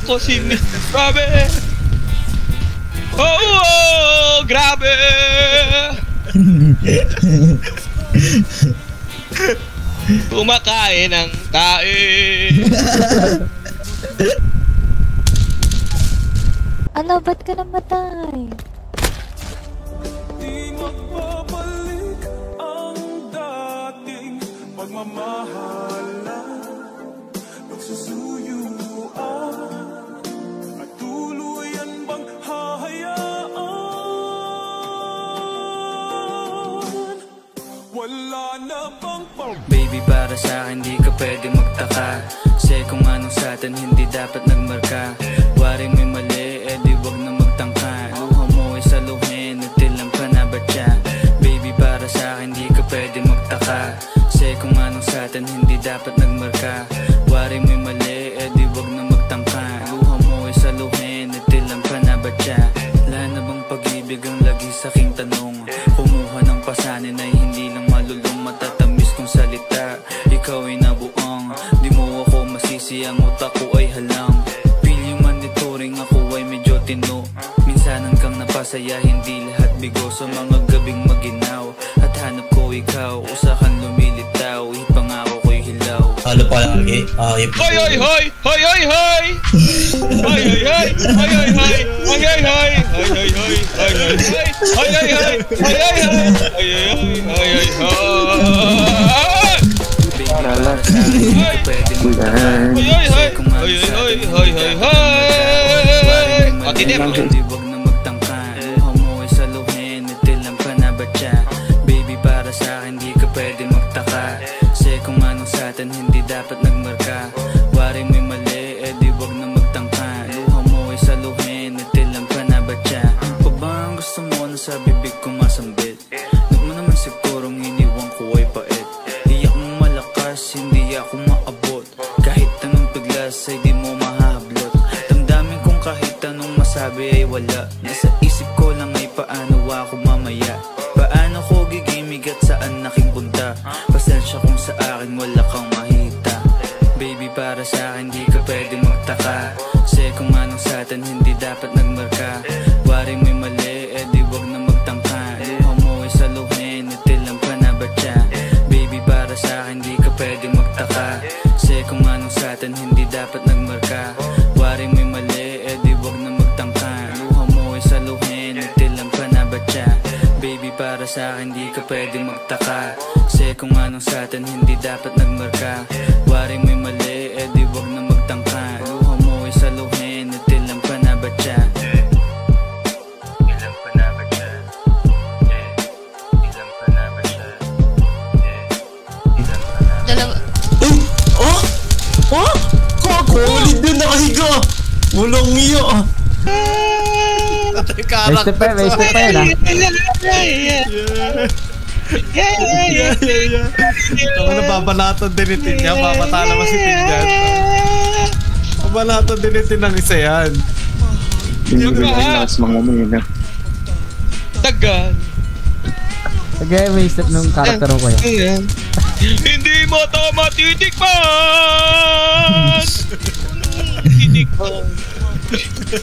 Kasi grabe. Oh, grabe. Kumakain ng kain. Ano, ba't ka namatay? Di magbabalik ang dating pagmamahalan, pagsusuyuan, at tuluyan bang hahayaan? Wala na bang Baby, para sa'kin di ka pwede magtaka, kasi kung anong sa'tin hindi dapat nagmarka. Wari mo'y mali, di wag na magtangka. Luha mo ay saluhin, natilang ka na ba siya? Baby, para sa'kin di ka pwede magtaka, kasi kung anong sa'tin hindi dapat nagmarka. Wari mo'y mali, di wag na magtangka. Luha mo ay saluhin, natilang ka na ba siya? Wala na bang pag-ibig ang lagi sa'king tanong? Kumuha ng pasanin ay hindi lang malulong, matatamis kong salita. Ikaw ay nabuang, di mo ako masisi, ang utak ko ay halang. Ako ay medyo tino, minsanan kang napasaya, hindi lahat bigo. Sa mga gabing maginaw, at hanap ko ikaw, usakan lumilitaw, ipangako ko'y hilaw. Halo palagi, Hoy, hoy, hoy! Hoy, hoy, hoy! Hoy, hoy, hoy! Hoy, hoy, hoy! Hoy, hoy, hoy! Hoy, hoy, hoy! Hoy, hoy, hoy! Hoy, hoy, hoy! Hoy, hoy, hoy! Hoy, hoy, hoy! Hoy, hoy, hoy! Di wag na magtangka, luha mo ay saluhin, natilang ka na ba siya? Baby, para sa'kin di ka pwede magtaka, kasi kung anong sa'tin hindi dapat nagmarka. Wari mo'y mali, di wag na magtangka. Luha mo ay saluhin, natilang ka na ba siya? Pa ba ang gusto mo na sa bibig ko masambit? Huwag mo naman sigurong iniwan ko ay pait. Di ako malakas, hindi ako maabot, kahit anong piglas ay di mo mahahablot. Damdamin kong kahit anong masabi ay wala, nasa isip ko lang ay paano ako mamaya. Paano ko gigimig at saan aking punta? Pasensya kung sa akin wala kang mahita. Baby, para sa'kin di ka pwede magtaka, kasi kung anong sa'tin hindi dapat nagmarka. Wari mo'y mali, di wag na magtangka. Luha mo ay saluhin, natilang ka na ba siya? Baby, para sa'kin di ka pwede magtaka, kasi kung anong sa'tin hindi dapat nagmarka. Wari mo'y mali, di wag na magtangka. Luha mo ay saluhin, natilang ka na ba siya? Baby, para sa'kin di ka pwede magtaka, kasi kung anong sa'tin hindi dapat nagmarka. Wari mo'y mali, di wag na magtangka. Luha mo ay saluhin, natilang ka na ba siya? Ilang ka na ba siya? Ilang ka na ba siya? Ilang ka na ba? Dalawa. Oh! Oh! Kakulit din nakahiga! Walang iyo! Waste pa yun Ito ka na babanatan din itin niya, mapatala mo si Tinjan. Babanatan din itin ng isa yan. Tagal. Sige, may step nung karakter ko yan. Hindi mo to matitikman! Titikman.